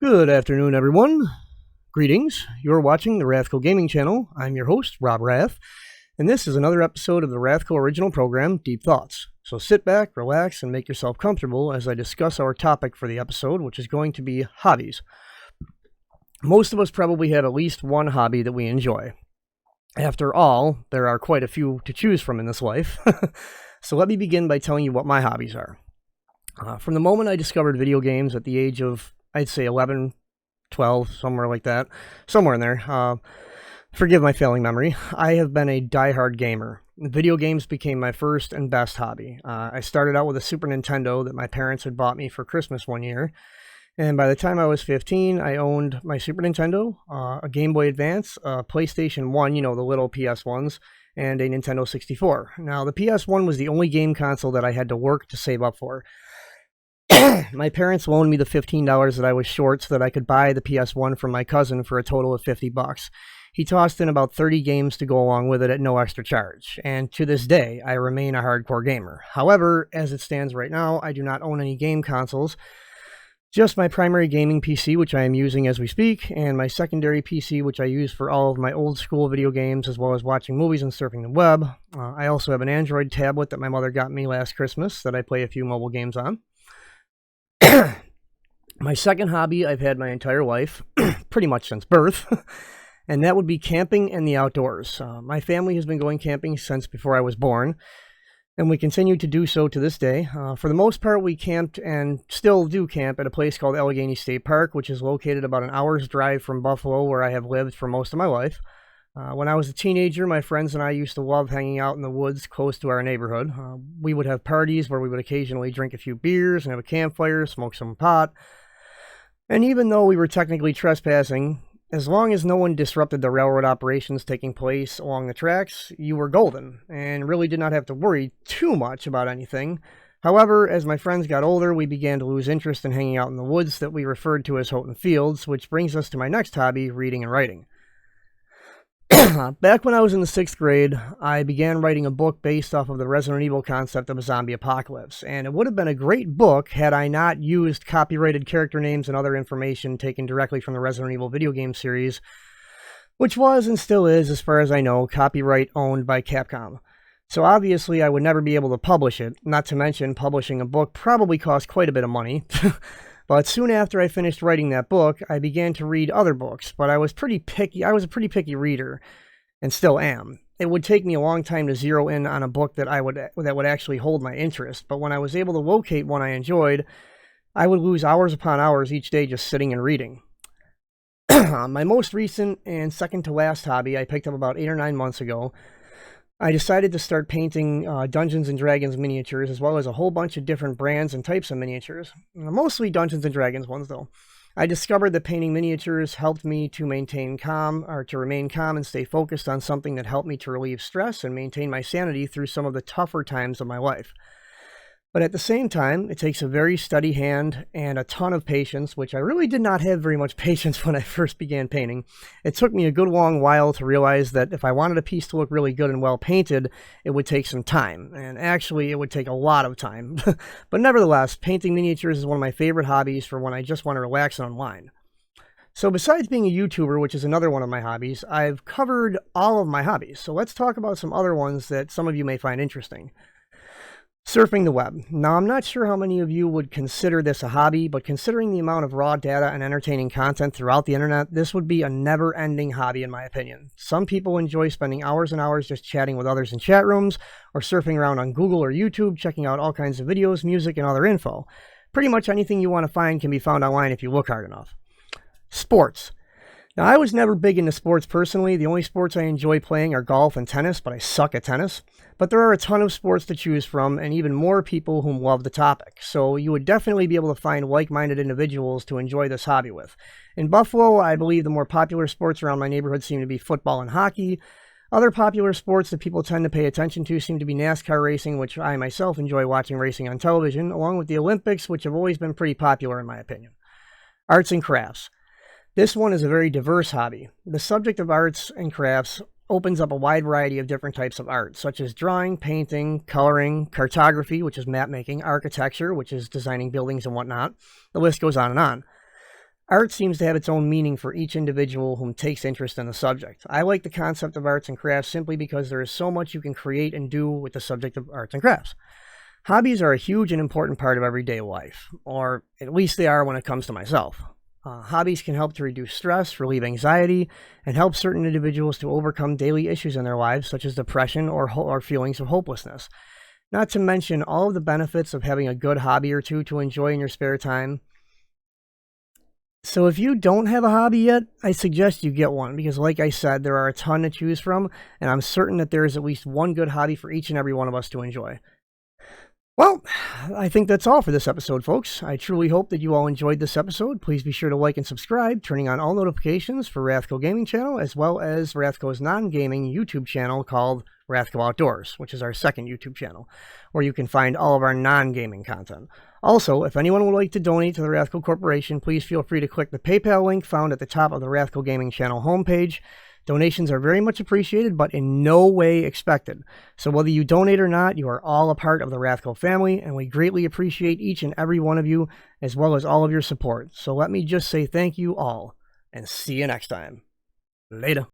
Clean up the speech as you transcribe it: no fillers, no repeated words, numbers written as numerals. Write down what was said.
Good afternoon, everyone. Greetings. You're watching the RathCo Gaming Channel. I'm your host, Rob Rath, and this is another episode of the RathCo original program, Deep Thoughts. So sit back, relax, and make yourself comfortable as I discuss our topic for the episode, which is going to be hobbies. Most of us probably have at least one hobby that we enjoy. After all, there are quite a few to choose from in this life. So let me begin by telling you what my hobbies are. From the moment I discovered video games at the age of, I'd say 11, 12, somewhere like that, somewhere in there. Forgive my failing memory. I have been a diehard gamer. Video games became my first and best hobby. I started out with a Super Nintendo that my parents had bought me for Christmas one year. And by the time I was 15, I owned my Super Nintendo, a Game Boy Advance, a PlayStation 1, the little PS1s, and a Nintendo 64. Now, the PS1 was the only game console that I had to work to save up for. My parents loaned me the $15 that I was short so that I could buy the PS1 from my cousin for a total of $50. He tossed in about 30 games to go along with it at no extra charge, and to this day, I remain a hardcore gamer. However, as it stands right now, I do not own any game consoles, just my primary gaming PC, which I am using as we speak, and my secondary PC, which I use for all of my old school video games, as well as watching movies and surfing the web. I also have an Android tablet that my mother got me last Christmas that I play a few mobile games on. My second hobby I've had my entire life, pretty much since birth, and that would be camping and the outdoors. My family has been going camping since before I was born, and we continue to do so to this day. For the most part, we camped and still do camp at a place called Allegheny State Park, which is located about an hour's drive from Buffalo, where I have lived for most of my life. When I was a teenager, my friends and I used to love hanging out in the woods close to our neighborhood. We would have parties where we would occasionally drink a few beers and have a campfire, smoke some pot. And even though we were technically trespassing, as long as no one disrupted the railroad operations taking place along the tracks, you were golden, and really did not have to worry too much about anything. However, as my friends got older, we began to lose interest in hanging out in the woods that we referred to as Houghton Fields, which brings us to my next hobby, reading and writing. Back when I was in the 6th grade, I began writing a book based off of the Resident Evil concept of a zombie apocalypse, and it would have been a great book had I not used copyrighted character names and other information taken directly from the Resident Evil video game series, which was and still is, as far as I know, copyright owned by Capcom. So obviously I would never be able to publish it, not to mention publishing a book probably cost quite a bit of money. But soon after I finished writing that book, I began to read other books, but I was pretty picky. I was a pretty picky reader, and still am. It would take me a long time to zero in on a book that would actually hold my interest, but when I was able to locate one I enjoyed, I would lose hours upon hours each day just sitting and reading. My most recent and second to last hobby I picked up about 8 or 9 months ago. I decided to start painting Dungeons & Dragons miniatures, as well as a whole bunch of different brands and types of miniatures. Mostly Dungeons & Dragons ones, though. I discovered that painting miniatures helped me to remain calm and stay focused on something that helped me to relieve stress and maintain my sanity through some of the tougher times of my life. But at the same time, it takes a very steady hand and a ton of patience, which I really did not have very much patience when I first began painting. It took me a good long while to realize that if I wanted a piece to look really good and well painted, it would take some time. And actually, it would take a lot of time. But nevertheless, painting miniatures is one of my favorite hobbies for when I just want to relax and unwind. So besides being a YouTuber, which is another one of my hobbies, I've covered all of my hobbies. So let's talk about some other ones that some of you may find interesting. Surfing the web. Now, I'm not sure how many of you would consider this a hobby, but considering the amount of raw data and entertaining content throughout the internet, this would be a never-ending hobby in my opinion. Some people enjoy spending hours and hours just chatting with others in chat rooms, or surfing around on Google or YouTube, checking out all kinds of videos, music, and other info. Pretty much anything you want to find can be found online if you look hard enough. Sports. Now, I was never big into sports personally. The only sports I enjoy playing are golf and tennis, but I suck at tennis. But there are a ton of sports to choose from, and even more people who love the topic. So you would definitely be able to find like-minded individuals to enjoy this hobby with. In Buffalo, I believe the more popular sports around my neighborhood seem to be football and hockey. Other popular sports that people tend to pay attention to seem to be NASCAR racing, which I myself enjoy watching racing on television, along with the Olympics, which have always been pretty popular in my opinion. Arts and crafts. This one is a very diverse hobby. The subject of arts and crafts opens up a wide variety of different types of art, such as drawing, painting, coloring, cartography, which is map making, architecture, which is designing buildings and whatnot. The list goes on and on. Art seems to have its own meaning for each individual whom takes interest in the subject. I like the concept of arts and crafts simply because there is so much you can create and do with the subject of arts and crafts. Hobbies are a huge and important part of everyday life, or at least they are when it comes to myself. Hobbies can help to reduce stress, relieve anxiety, and help certain individuals to overcome daily issues in their lives, such as depression or feelings of hopelessness. Not to mention all of the benefits of having a good hobby or two to enjoy in your spare time. So if you don't have a hobby yet, I suggest you get one because like I said, there are a ton to choose from, and I'm certain that there is at least one good hobby for each and every one of us to enjoy. Well, I think that's all for this episode, folks. I truly hope that you all enjoyed this episode. Please be sure to like and subscribe, turning on all notifications for RathCo Gaming Channel, as well as RathCo's non-gaming YouTube channel called RathCo Outdoors, which is our second YouTube channel, where you can find all of our non-gaming content. Also, if anyone would like to donate to the RathCo Corporation, please feel free to click the PayPal link found at the top of the RathCo Gaming Channel homepage. Donations are very much appreciated, but in no way expected. So whether you donate or not, you are all a part of the RathCo family, and we greatly appreciate each and every one of you, as well as all of your support. So let me just say thank you all, and see you next time. Later.